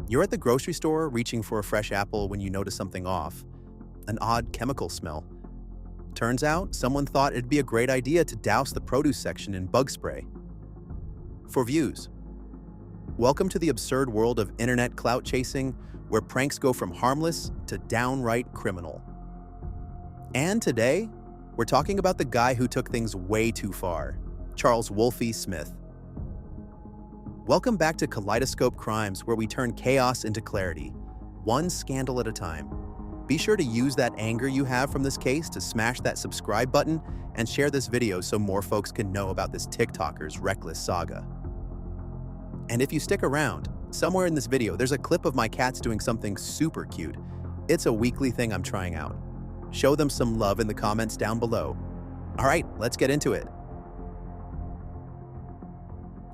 You're at the grocery store reaching for a fresh apple when you notice something off, an odd chemical smell. Turns out, someone thought it'd be a great idea to douse the produce section in bug spray. For views. Welcome to the absurd world of internet clout chasing, where pranks go from harmless to downright criminal. And today, we're talking about the guy who took things way too far, Charles Wolfie Smith. Welcome back to Kaleidoscope Crimes, where we turn chaos into clarity, one scandal at a time. Be sure to use that anger you have from this case to smash that subscribe button and share this video so more folks can know about this TikToker's reckless saga. And if you stick around, somewhere in this video, there's a clip of my cats doing something super cute. It's a weekly thing I'm trying out. Show them some love in the comments down below. All right, let's get into it.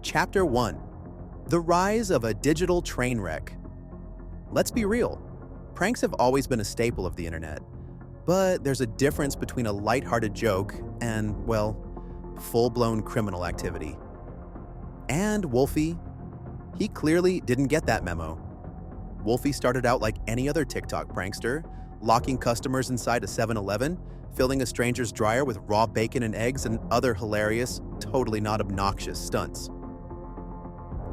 Chapter 1. The Rise of a Digital Train Wreck. Let's be real. Pranks have always been a staple of the internet. But there's a difference between a lighthearted joke and, well, full-blown criminal activity. And Wolfie, he clearly didn't get that memo. Wolfie started out like any other TikTok prankster, locking customers inside a 7-Eleven, filling a stranger's dryer with raw bacon and eggs, and other hilarious, totally not obnoxious stunts.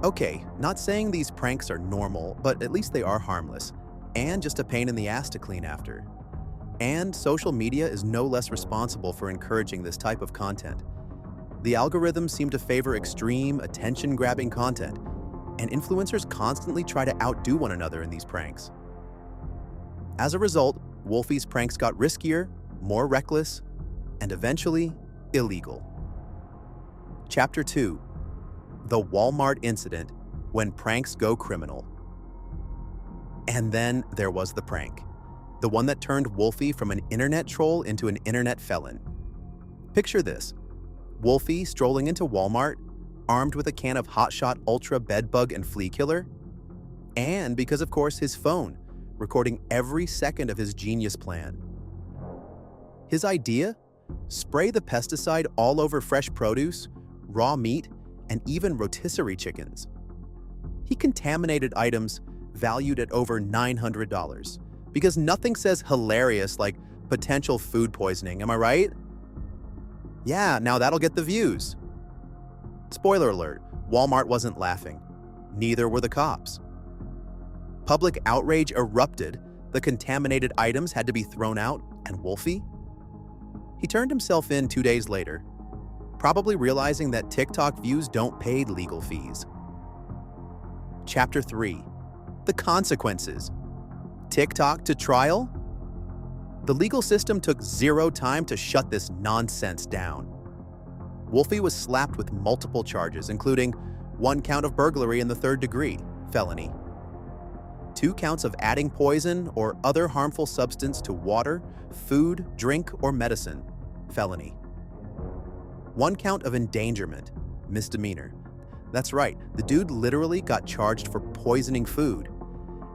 Okay, not saying these pranks are normal, but at least they are harmless, and just a pain in the ass to clean after. And social media is no less responsible for encouraging this type of content. The algorithms seem to favor extreme, attention-grabbing content, and influencers constantly try to outdo one another in these pranks. As a result, Wolfie's pranks got riskier, more reckless, and eventually illegal. Chapter 2. The Walmart Incident, when pranks go criminal. And then there was the prank. The one that turned Wolfie from an internet troll into an internet felon. Picture this. Wolfie strolling into Walmart, armed with a can of Hot Shot Ultra Bedbug and Flea Killer, and because of course his phone, recording every second of his genius plan. His idea? Spray the pesticide all over fresh produce, raw meat, and even rotisserie chickens. He contaminated items valued at over $900, because nothing says hilarious like potential food poisoning, am I right? Yeah, now that'll get the views. Spoiler alert, Walmart wasn't laughing. Neither were the cops. Public outrage erupted, the contaminated items had to be thrown out, and Wolfie? He turned himself in 2 days later, probably realizing that TikTok views don't pay legal fees. Chapter 3. The Consequences. TikTok to trial? The legal system took zero time to shut this nonsense down. Wolfie was slapped with multiple charges, including 1 count of burglary in the 3rd degree, felony, 2 counts of adding poison or other harmful substance to water, food, drink, or medicine, felony, 1 count of endangerment, misdemeanor. That's right, the dude literally got charged for poisoning food.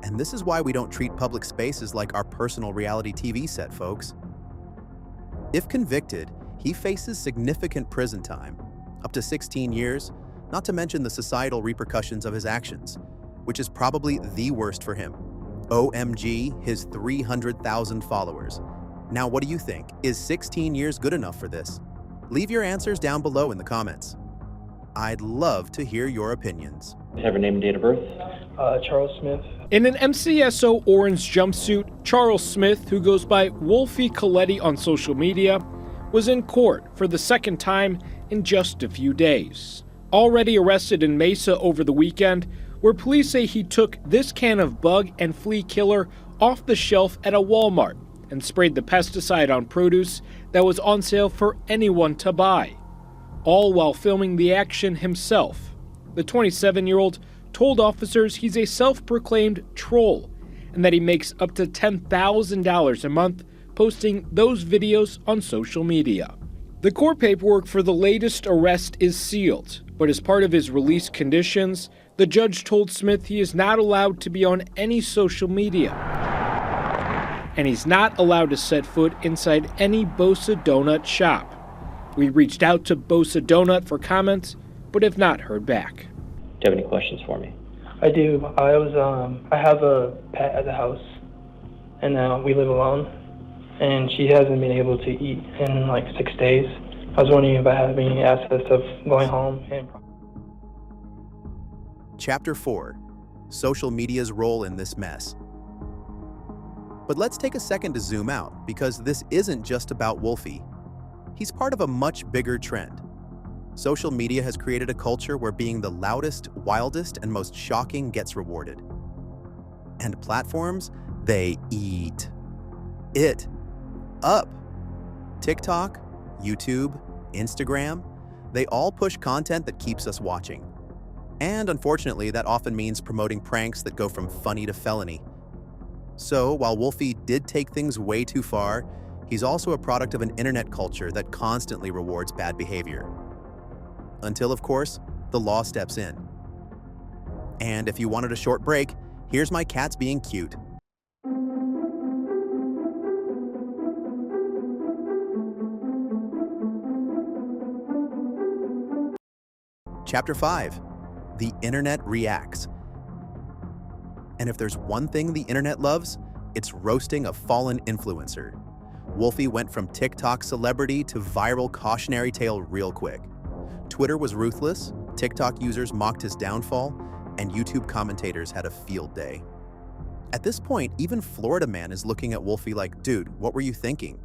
And this is why we don't treat public spaces like our personal reality TV set, folks. If convicted, he faces significant prison time, up to 16 years, not to mention the societal repercussions of his actions, which is probably the worst for him. OMG, his 300,000 followers. Now, what do you think? Is 16 years good enough for this? Leave your answers down below in the comments. I'd love to hear your opinions. Have your name and date of birth? Charles Smith. In an MCSO orange jumpsuit, Charles Smith, who goes by Wolfie Coletti on social media, was in court for the 2nd time in just a few days. Already arrested in Mesa over the weekend, where police say he took this can of bug and flea killer off the shelf at a Walmart and sprayed the pesticide on produce that was on sale for anyone to buy, all while filming the action himself. The 27-year-old told officers he's a self-proclaimed troll and that he makes up to $10,000 a month posting those videos on social media. The court paperwork for the latest arrest is sealed, but as part of his release conditions, the judge told Smith he is not allowed to be on any social media, and he's not allowed to set foot inside any Bosa Donut shop. We reached out to Bosa Donut for comments, but have not heard back. Do you have any questions for me? I do. I have a pet at the house, and we live alone, and she hasn't been able to eat in like 6 days. I was wondering if I have any access of going home and. Chapter 4: Social media's role in this mess. But let's take a second to zoom out, because this isn't just about Wolfie. He's part of a much bigger trend. Social media has created a culture where being the loudest, wildest, and most shocking gets rewarded. And platforms, they eat it up. TikTok, YouTube, Instagram, they all push content that keeps us watching. And unfortunately, that often means promoting pranks that go from funny to felony. So, while Wolfie did take things way too far, he's also a product of an internet culture that constantly rewards bad behavior. Until, of course, the law steps in. And if you wanted a short break, here's my cats being cute. Chapter 5: The Internet Reacts. And if there's one thing the internet loves, it's roasting a fallen influencer. Wolfie went from TikTok celebrity to viral cautionary tale real quick. Twitter was ruthless, TikTok users mocked his downfall, and YouTube commentators had a field day. At this point, even Florida Man is looking at Wolfie like, dude, what were you thinking?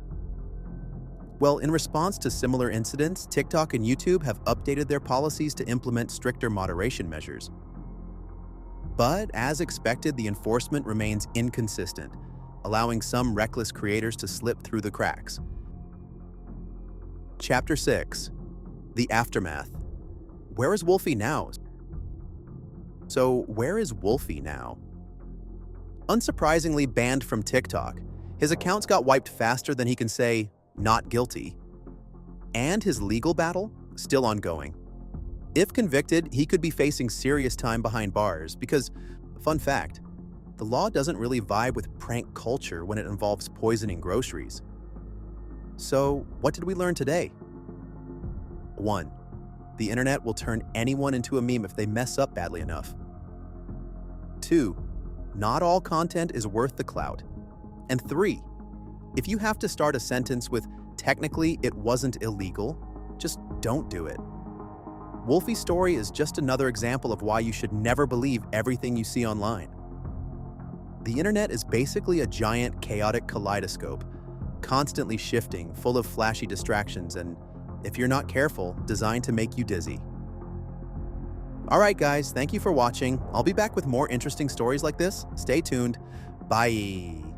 Well, in response to similar incidents, TikTok and YouTube have updated their policies to implement stricter moderation measures. But as expected, the enforcement remains inconsistent, allowing some reckless creators to slip through the cracks. Chapter 6: The Aftermath. Where is Wolfie now? So, where is Wolfie now? Unsurprisingly banned from TikTok, his accounts got wiped faster than he can say, not guilty. And his legal battle, still ongoing. If convicted, he could be facing serious time behind bars because, fun fact, the law doesn't really vibe with prank culture when it involves poisoning groceries. So, what did we learn today? 1. The internet will turn anyone into a meme if they mess up badly enough. 2. Not all content is worth the clout. And 3. If you have to start a sentence with, technically it wasn't illegal, just don't do it. Wolfie's story is just another example of why you should never believe everything you see online. The internet is basically a giant chaotic kaleidoscope, constantly shifting, full of flashy distractions, and if you're not careful, designed to make you dizzy. Alright guys, thank you for watching. I'll be back with more interesting stories like this. Stay tuned. Bye.